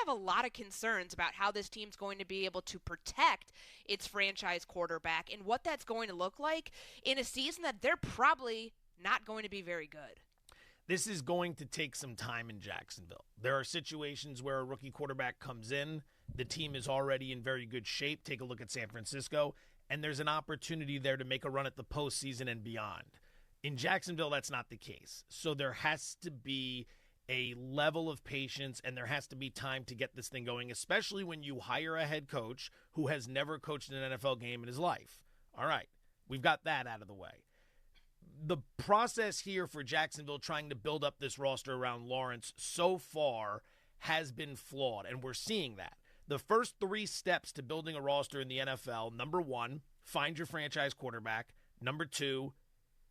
have a lot of concerns about how this team's going to be able to protect its franchise quarterback and what that's going to look like in a season that they're probably not going to be very good. This is going to take some time in Jacksonville. There are situations where a rookie quarterback comes in, the team is already in very good shape. Take a look at San Francisco, and there's an opportunity there to make a run at the postseason and beyond. In Jacksonville, that's not the case. So there has to be a level of patience, and there has to be time to get this thing going, especially when you hire a head coach who has never coached an NFL game in his life. All right, we've got that out of the way. The process here for Jacksonville trying to build up this roster around Lawrence so far has been flawed, and we're seeing that. The first 3 steps to building a roster in the NFL, number 1, find your franchise quarterback. Number 2,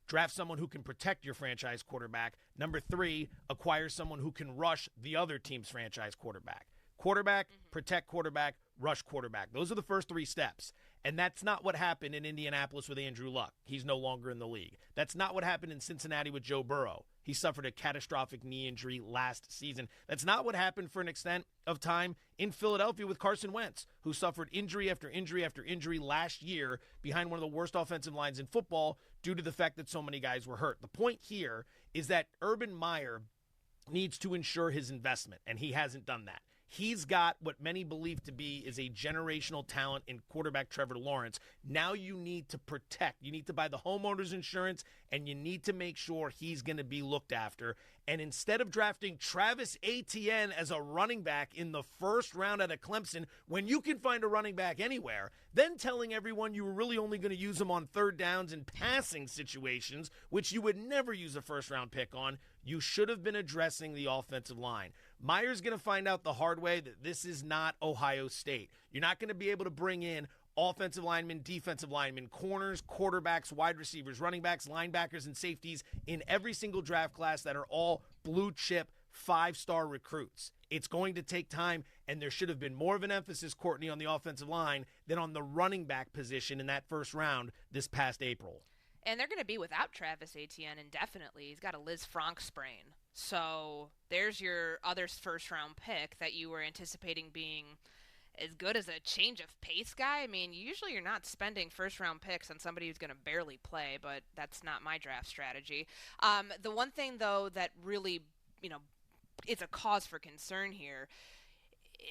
draft someone who can protect your franchise quarterback. Number 3, acquire someone who can rush the other team's franchise quarterback. Quarterback, protect quarterback, rush quarterback. Those are the first 3 steps. And that's not what happened in Indianapolis with Andrew Luck. He's no longer in the league. That's not what happened in Cincinnati with Joe Burrow. He suffered a catastrophic knee injury last season. That's not what happened for an extent of time in Philadelphia with Carson Wentz, who suffered injury after injury after injury last year behind one of the worst offensive lines in football due to the fact that so many guys were hurt. The point here is that Urban Meyer needs to ensure his investment, and he hasn't done that. He's got what many believe to be is a generational talent in quarterback Trevor Lawrence. Now you need to protect. You need to buy the homeowner's insurance, and you need to make sure he's going to be looked after. And instead of drafting Travis Etienne as a running back in the first round out of Clemson, when you can find a running back anywhere, then telling everyone you were really only going to use him on third downs and passing situations, which you would never use a first-round pick on, you should have been addressing the offensive line. Meyer's going to find out the hard way that this is not Ohio State. You're not going to be able to bring in offensive linemen, defensive linemen, corners, quarterbacks, wide receivers, running backs, linebackers, and safeties in every single draft class that are all blue chip 5-star recruits. It's going to take time, and there should have been more of an emphasis, Courtney, on the offensive line than on the running back position in that first round this past April. And they're going to be without Travis Etienne indefinitely. He's got a Liz Frank sprain. So there's your other first-round pick that you were anticipating being as good as a change of pace guy. I mean, usually you're not spending first-round picks on somebody who's going to barely play, but that's not my draft strategy. The one thing, though, that really, it's a cause for concern here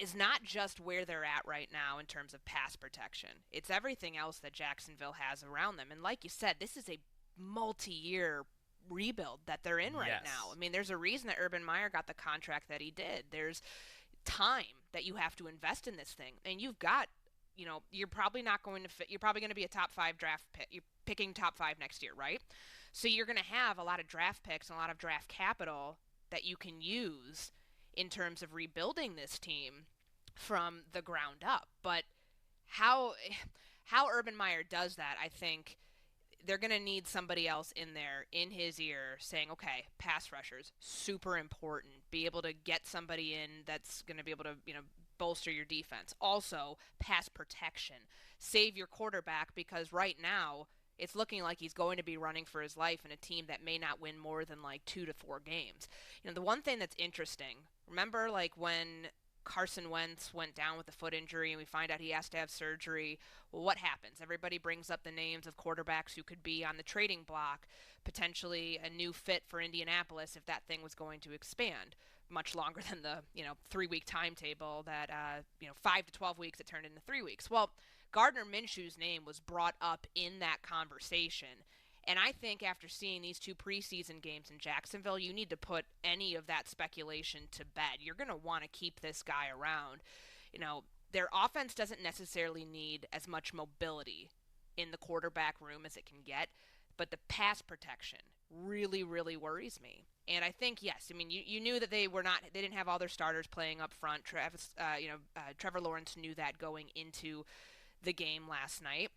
is not just where they're at right now in terms of pass protection. It's everything else that Jacksonville has around them. And like you said, this is a multi-year rebuild that they're in right now. I mean, there's a reason that Urban Meyer got the contract that he did. There's time that you have to invest in this thing. And you've got, you're probably not going to fit. You're probably going to be a top 5 draft pick. You're picking top 5 next year, right? So you're going to have a lot of draft picks and a lot of draft capital that you can use in terms of rebuilding this team from the ground up. But how Urban Meyer does that, I think they're going to need somebody else in there in his ear saying, okay, pass rushers, super important. Be able to get somebody in that's going to be able to, bolster your defense. Also, pass protection. Save your quarterback, because right now it's looking like he's going to be running for his life in a team that may not win more than like 2 to 4 games. The one thing that's interesting, remember like when Carson Wentz went down with a foot injury and we find out he has to have surgery? Well, what happens? Everybody brings up the names of quarterbacks who could be on the trading block, potentially a new fit for Indianapolis if that thing was going to expand much longer than the 3-week timetable that 5 to 12 weeks it turned into 3 weeks. Well, Gardner Minshew's name was brought up in that conversation. And I think after seeing these 2 preseason games in Jacksonville, you need to put any of that speculation to bed. You're going to want to keep this guy around. Their offense doesn't necessarily need as much mobility in the quarterback room as it can get, but the pass protection really, really worries me. And I think, yes, you knew that they didn't have all their starters playing up front. Trevor Lawrence knew that going into the game last night.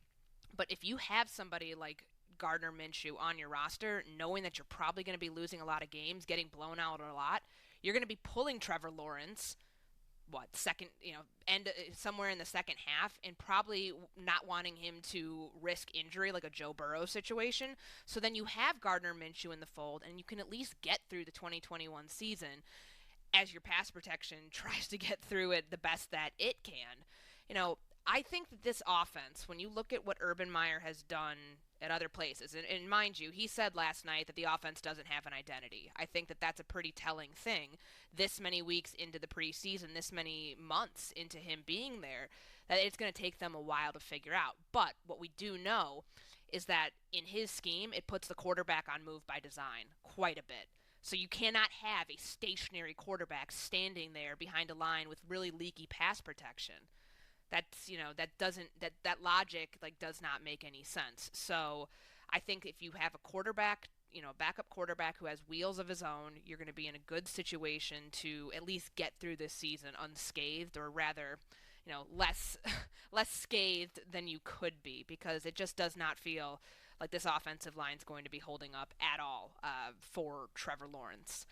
But if you have somebody like Gardner Minshew on your roster, knowing that you're probably going to be losing a lot of games, getting blown out a lot, you're going to be pulling Trevor Lawrence, somewhere in the second half, and probably not wanting him to risk injury like a Joe Burrow situation. So then you have Gardner Minshew in the fold, and you can at least get through the 2021 season. as your pass protection tries to get through it the best that it can. You know, I think that this offense, when you look at what Urban Meyer has done at other places, and mind you, he said last night that the offense doesn't have an identity. I think that that's a pretty telling thing. This many weeks into the preseason, this many months into him being there, that it's going to take them a while to figure out. But what we do know is that in his scheme, it puts the quarterback on move by design quite a bit. So you cannot have a stationary quarterback standing there behind a line with really leaky pass protection. That's, that logic like does not make any sense. So I think if you have a quarterback, backup quarterback who has wheels of his own, you're going to be in a good situation to at least get through this season unscathed, or rather, less less scathed than you could be, because it just does not feel like this offensive line is going to be holding up at all for Trevor Lawrence.